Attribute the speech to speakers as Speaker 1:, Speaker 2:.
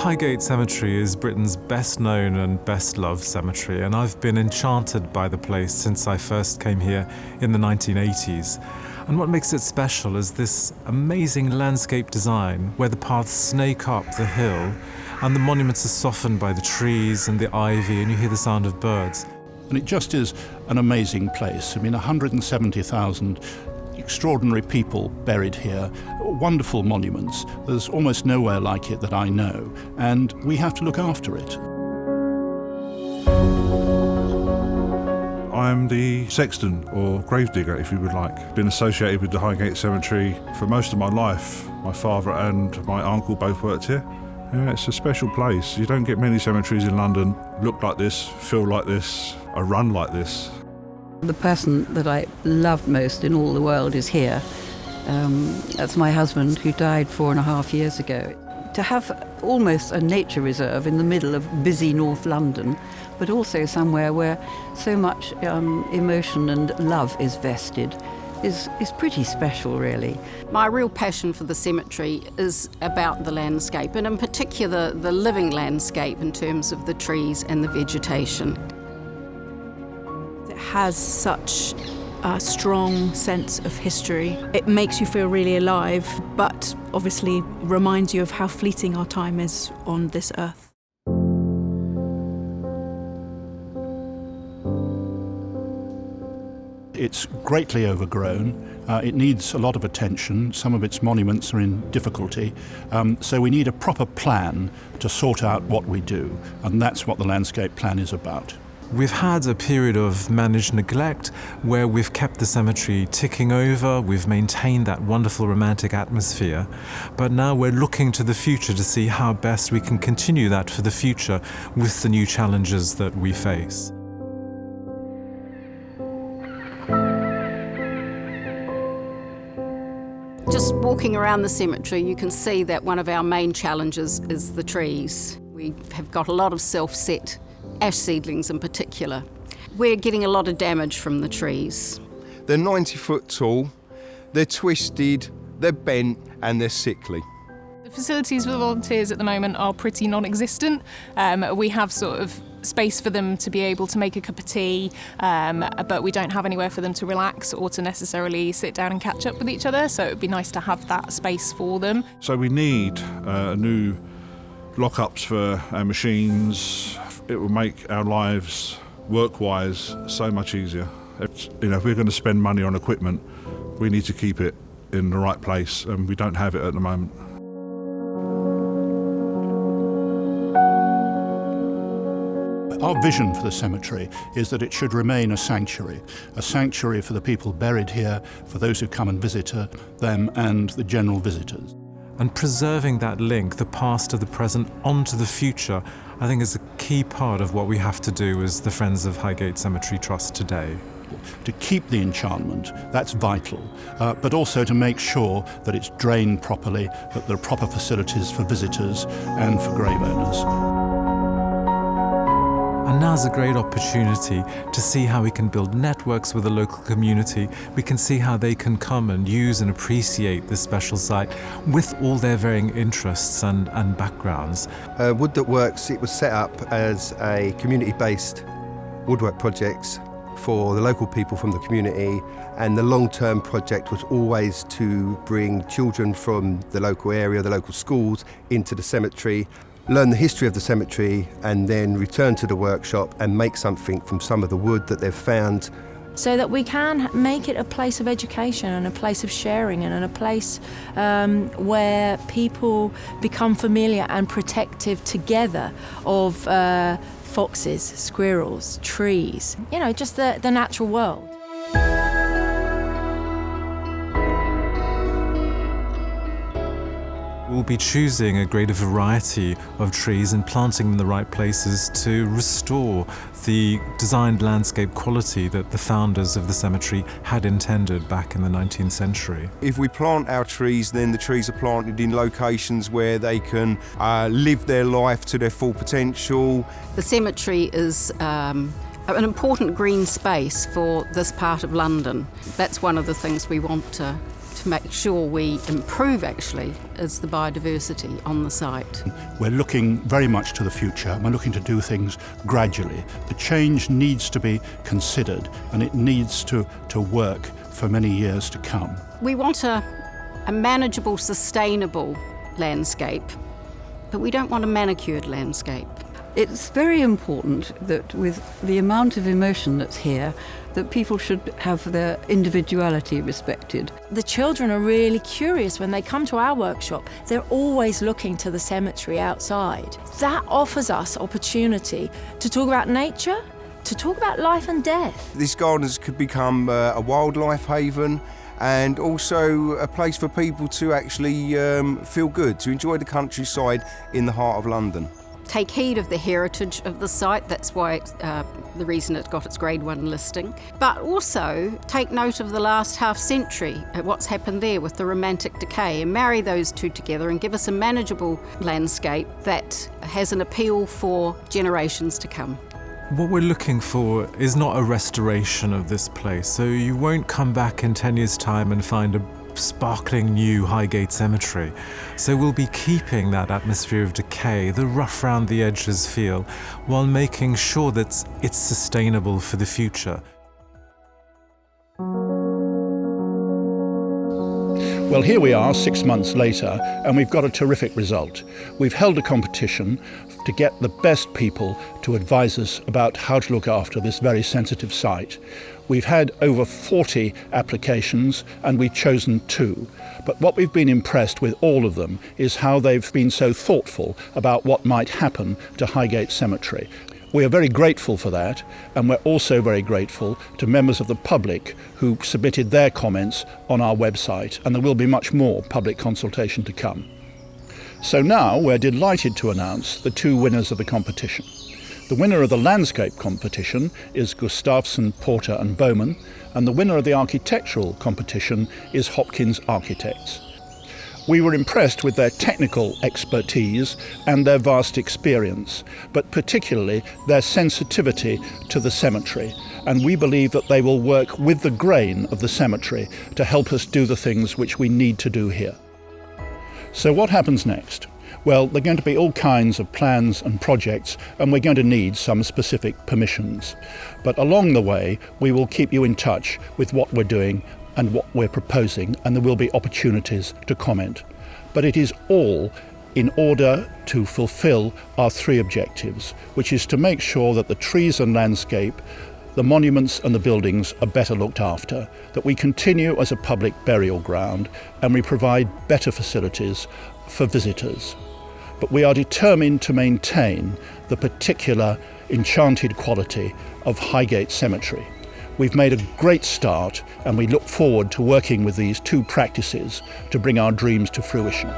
Speaker 1: Highgate Cemetery is Britain's best known and best loved cemetery, and I've been enchanted by the place since I first came here in the 1980s. And what makes it special is this amazing landscape design where the paths snake up the hill and the monuments are softened by the trees and the ivy, and you hear the sound of birds.
Speaker 2: And it just is an amazing place. I mean, 170,000 extraordinary people buried here, wonderful monuments. There's almost nowhere like it that I know, and we have to look after it.
Speaker 3: I'm the sexton, or gravedigger if you would like. Been associated with the Highgate Cemetery for most of my life. My father and my uncle both worked here. Yeah, it's a special place. You don't get many cemeteries in London look like this, feel like this, or run like this.
Speaker 4: The person that I love most in all the world is here. That's my husband, who died 4.5 years ago. To have almost a nature reserve in the middle of busy North London, but also somewhere where so much emotion and love is vested, is pretty special, really.
Speaker 5: My real passion for the cemetery is about the landscape, and in particular the living landscape in terms of the trees and the vegetation.
Speaker 6: It has such a strong sense of history. It makes you feel really alive, but obviously reminds you of how fleeting our time is on this earth.
Speaker 2: It's greatly overgrown. It needs a lot of attention. Some of its monuments are in difficulty. So we need a proper plan to sort out what we do, and that's what the landscape plan is about.
Speaker 1: We've had a period of managed neglect where we've kept the cemetery ticking over, we've maintained that wonderful romantic atmosphere, but now we're looking to the future to see how best we can continue that for the future with the new challenges that we face.
Speaker 5: Just walking around the cemetery, you can see that one of our main challenges is the trees. We have got a lot of self-set ash seedlings in particular. We're getting a lot of damage from the trees.
Speaker 7: They're 90 foot tall, they're twisted, they're bent and they're sickly.
Speaker 8: The facilities for the volunteers at the moment are pretty non-existent. We have sort of space for them to be able to make a cup of tea, but we don't have anywhere for them to relax or to necessarily sit down and catch up with each other, so it would be nice to have that space for them.
Speaker 3: So we need new lockups for our machines. It will make our lives work-wise so much easier. If we're going to spend money on equipment, we need to keep it in the right place, and we don't have it at the moment.
Speaker 2: Our vision for the cemetery is that it should remain a sanctuary for the people buried here, for those who come and visit them and the general visitors.
Speaker 1: And preserving that link, the past to the present, onto the future, I think is a key part of what we have to do as the Friends of Highgate Cemetery Trust today.
Speaker 2: To keep the enchantment, that's vital, but also to make sure that it's drained properly, that there are proper facilities for visitors and for grave owners.
Speaker 1: And now's a great opportunity to see how we can build networks with the local community. We can see how they can come and use and appreciate this special site with all their varying interests and backgrounds.
Speaker 7: Wood That Works, it was set up as a community-based woodwork project for the local people from the community, and the long-term project was always to bring children from the local area, the local schools, into the cemetery, learn the history of the cemetery, and then return to the workshop and make something from some of the wood that they've found.
Speaker 9: So that we can make it a place of education and a place of sharing and a place where people become familiar and protective together of foxes, squirrels, trees, just the natural world.
Speaker 1: We'll be choosing a greater variety of trees and planting them in the right places to restore the designed landscape quality that the founders of the cemetery had intended back in the 19th century.
Speaker 7: If we plant our trees, then the trees are planted in locations where they can live their life to their full potential.
Speaker 5: The cemetery is an important green space for this part of London. That's one of the things we want to to make sure we improve actually is the biodiversity on the site.
Speaker 2: We're looking very much to the future, and we're looking to do things gradually. The change needs to be considered, and it needs to work for many years to come.
Speaker 5: We want a manageable, sustainable landscape, but we don't want a manicured landscape.
Speaker 4: It's very important that with the amount of emotion that's here, that people should have their individuality respected.
Speaker 9: The children are really curious when they come to our workshop. They're always looking to the cemetery outside. That offers us opportunity to talk about nature, to talk about life and death.
Speaker 10: This gardens could become a wildlife haven, and also a place for people to actually feel good, to enjoy the countryside in the heart of London.
Speaker 5: Take heed of the heritage of the site, that's why the reason it got its Grade 1 listing. But also take note of the last half century, what's happened there with the romantic decay, and marry those two together and give us a manageable landscape that has an appeal for generations to come.
Speaker 1: What we're looking for is not a restoration of this place, so you won't come back in 10 years' time and find a sparkling new Highgate Cemetery. So we'll be keeping that atmosphere of decay, the rough round the edges feel, while making sure that it's sustainable for the future.
Speaker 2: Well, here we are 6 months later, and we've got a terrific result. We've held a competition to get the best people to advise us about how to look after this very sensitive site. We've had over 40 applications, and we've chosen 2. But what we've been impressed with all of them is how they've been so thoughtful about what might happen to Highgate Cemetery. We are very grateful for that, and we're also very grateful to members of the public who submitted their comments on our website, and there will be much more public consultation to come. So now we're delighted to announce the 2 winners of the competition. The winner of the landscape competition is Gustafsson, Porter and Bowman, and the winner of the architectural competition is Hopkins Architects. We were impressed with their technical expertise and their vast experience, but particularly their sensitivity to the cemetery, and we believe that they will work with the grain of the cemetery to help us do the things which we need to do here. So what happens next? Well, there are going to be all kinds of plans and projects, and we're going to need some specific permissions. But along the way, we will keep you in touch with what we're doing and what we're proposing, and there will be opportunities to comment. But it is all in order to fulfill our 3 objectives, which is to make sure that the trees and landscape, the monuments and the buildings are better looked after, that we continue as a public burial ground, and we provide better facilities for visitors. But we are determined to maintain the particular enchanted quality of Highgate Cemetery. We've made a great start, and we look forward to working with these 2 practices to bring our dreams to fruition.